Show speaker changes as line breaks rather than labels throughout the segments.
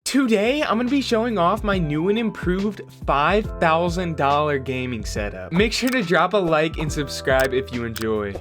Today, I'm gonna be showing off my new and improved $5,000 gaming setup. Make sure to drop a like and subscribe if you enjoy.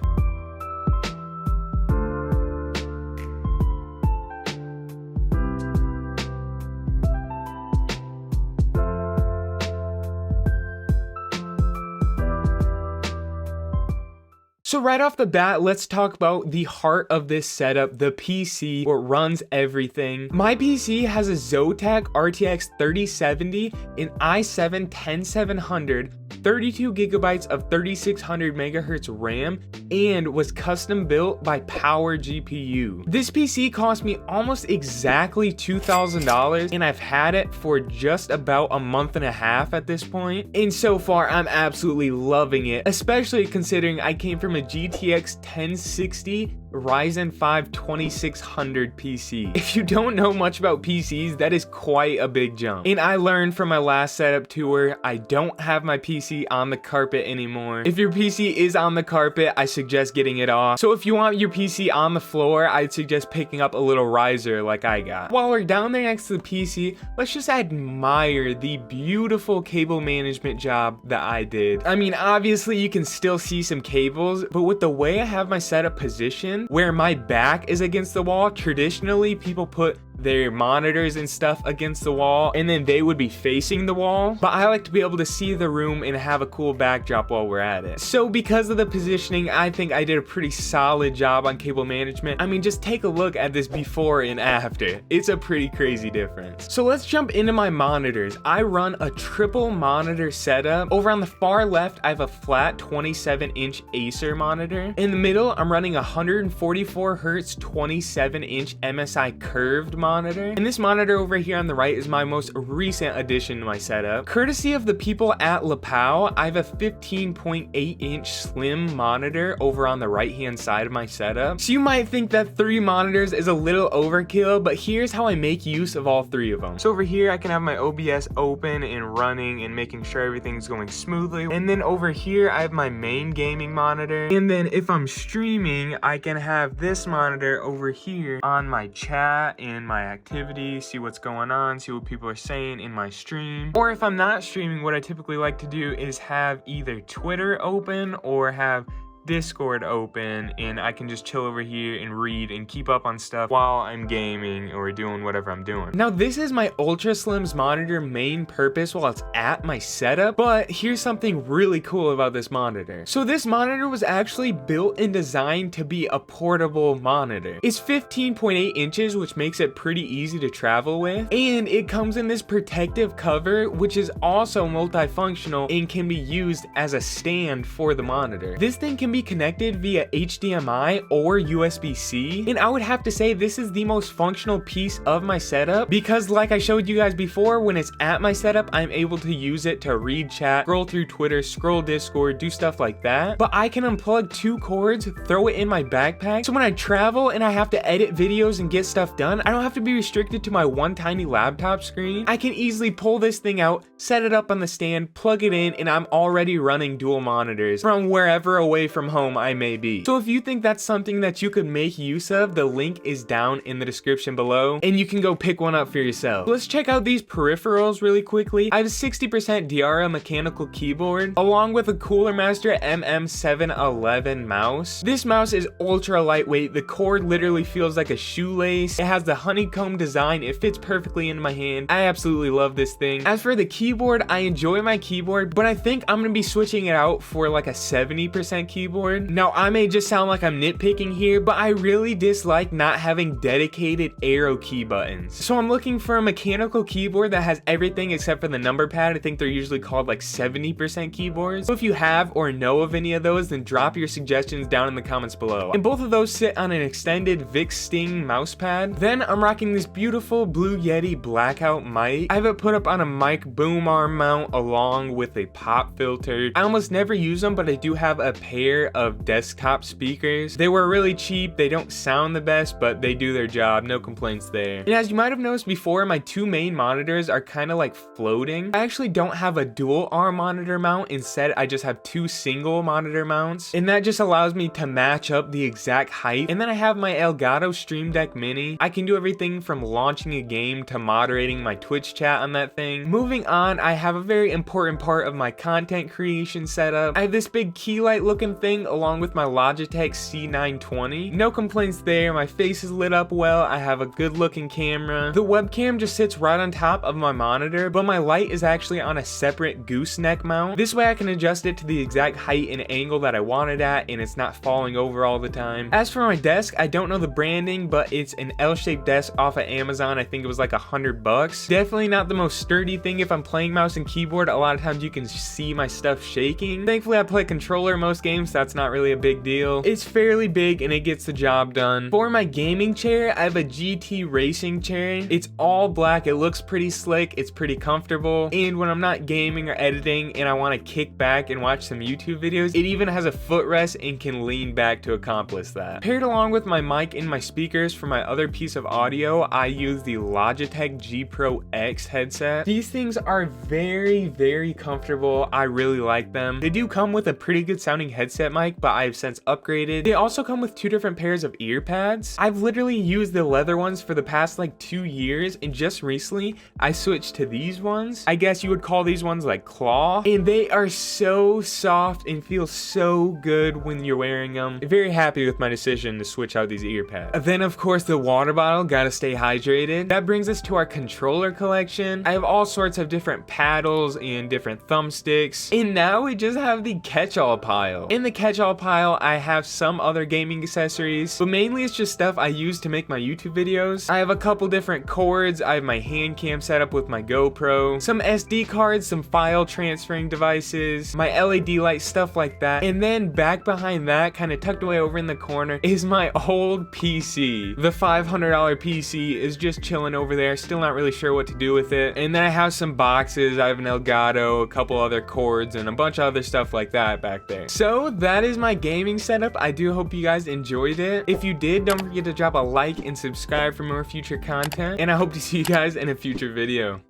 So right off the bat, let's talk about the heart of this setup, the PC, what runs everything. My PC has a ZOTAC RTX 3070, an i7-10700, 32 gigabytes of 3600 megahertz RAM, and was custom built by Power GPU. This PC cost me almost exactly $2,000, and I've had it for just about a month and a half at this point. And so far, I'm absolutely loving it, especially considering I came from a GTX 1060 Ryzen 5 2600 PC. If you don't know much about PCs, that is quite a big jump. And I learned from my last setup tour, I don't have my PC on the carpet anymore. If your PC is on the carpet, I suggest getting it off. So if you want your PC on the floor, I'd suggest picking up a little riser like I got. While we're down there next to the PC, let's just admire the beautiful cable management job that I did. I mean, obviously you can still see some cables, but with the way I have my setup positioned, where my back is against the wall, traditionally people put their monitors and stuff against the wall and then they would be facing the wall, but I like to be able to see the room and have a cool backdrop while we're at it. So because of the positioning, I think I did a pretty solid job on cable management. I mean, just take a look at this before and after. It's a pretty crazy difference. So let's jump into my monitors. I run a triple monitor setup. Over on the far left, I have a flat 27-inch Acer monitor. In the middle, I'm running a 144 hertz 27-inch MSI curved monitor. And this monitor over here on the right is my most recent addition to my setup. Courtesy of the people at Lapao, I have a 15.8-inch slim monitor over on the right hand side of my setup. So you might think that 3 monitors is a little overkill, but here's how I make use of all 3 of them. So over here I can have my OBS open and running and making sure everything's going smoothly. And then over here I have my main gaming monitor. And then if I'm streaming, I can have this monitor over here on my chat and my activity, see what's going on, see what people are saying in my stream. Or if I'm not streaming, what I typically like to do is have either Twitter open or have Discord open, and I can just chill over here and read and keep up on stuff while I'm gaming or doing whatever I'm doing. Now this is my Ultra Slim's monitor main purpose while it's at my setup, but here's something really cool about this monitor. So this monitor was actually built and designed to be a portable monitor. It's 15.8 inches, which makes it pretty easy to travel with, and it comes in this protective cover, which is also multifunctional and can be used as a stand for the monitor. This thing can be connected via HDMI or USB-C, and I would have to say this is the most functional piece of my setup because, like I showed you guys before, when it's at my setup, I'm able to use it to read chat, scroll through Twitter, scroll Discord, do stuff like that. But I can unplug 2 cords, throw it in my backpack, so when I travel and I have to edit videos and get stuff done, I don't have to be restricted to my one tiny laptop screen. I can easily pull this thing out, set it up on the stand, plug it in, and I'm already running dual monitors from wherever away from home I may be. So if you think that's something that you could make use of, the link is down in the description below and you can go pick one up for yourself. Let's check out these peripherals really quickly. I have a 60% Diara mechanical keyboard along with a Cooler Master MM711 mouse. This mouse is ultra lightweight. The cord literally feels like a shoelace. It has the honeycomb design. It fits perfectly into my hand. I absolutely love this thing. As for the keyboard, I enjoy my keyboard, but I think I'm gonna be switching it out for like a 70% keyboard. Now I may just sound like I'm nitpicking here, but I really dislike not having dedicated arrow key buttons. So I'm looking for a mechanical keyboard that has everything except for the number pad. I think they're usually called like 70% keyboards. So if you have or know of any of those, then drop your suggestions down in the comments below. And both of those sit on an extended Vic Sting mouse pad. Then I'm rocking this beautiful Blue Yeti blackout mic. I have it put up on a mic boom arm mount along with a pop filter. I almost never use them, but I do have a pair pair of desktop speakers. They were really cheap. They don't sound the best, but they do their job. No complaints there. And as you might have noticed before, my two main monitors are kind of like floating. I actually don't have a dual arm monitor mount. Instead, I just have two single monitor mounts, and that just allows me to match up the exact height. And then I have my Elgato Stream Deck Mini. I can do everything from launching a game to moderating my Twitch chat on that thing. Moving on, I have a very important part of my content creation setup. I have this big key light looking thing along with my Logitech C920. No complaints there. My face is lit up well. I have a good looking camera. The webcam just sits right on top of my monitor, but my light is actually on a separate gooseneck mount. This way I can adjust it to the exact height and angle that I want it at, and it's not falling over all the time. As for my desk, I don't know the branding, but it's an L-shaped desk off of Amazon. I think it was like $100. Definitely not the most sturdy thing. If I'm playing mouse and keyboard, a lot of times you can see my stuff shaking. Thankfully I play controller most games, so that's not really a big deal. It's fairly big and it gets the job done. For my gaming chair, I have a GT racing chair. It's all black. It looks pretty slick. It's pretty comfortable, and when I'm not gaming or editing and I want to kick back and watch some YouTube videos, it even has a footrest and can lean back to accomplish that. Paired along with my mic and my speakers for my other piece of audio, I use the Logitech G Pro X headset. These things are very comfortable. I really like them. They do come with a pretty good sounding headset mic, but I have since upgraded. They also come with two different pairs of ear pads. I've literally used the leather ones for the past like 2 years, and just recently I switched to these ones. I guess you would call these ones like claw, and they are so soft and feel so good when you're wearing them. Very happy with my decision to switch out these ear pads. Then of course the water bottle, gotta stay hydrated. That brings us to our controller collection. I have all sorts of different paddles and different thumbsticks, and now we just have the catch-all pile. In the catch-all pile, I have some other gaming accessories, but mainly it's just stuff I use to make my YouTube videos. I have a couple different cords. I have my hand cam set up with my GoPro, some SD cards, some file transferring devices, my LED light, stuff like that. And then back behind that, kind of tucked away over in the corner, is my old PC. The $500 PC is just chilling over there, still not really sure what to do with it. And then I have some boxes. I have an Elgato, a couple other cords, and a bunch of other stuff like that back there. So that is my gaming setup. I do hope you guys enjoyed it. If you did, don't forget to drop a like and subscribe for more future content, and I hope to see you guys in a future video.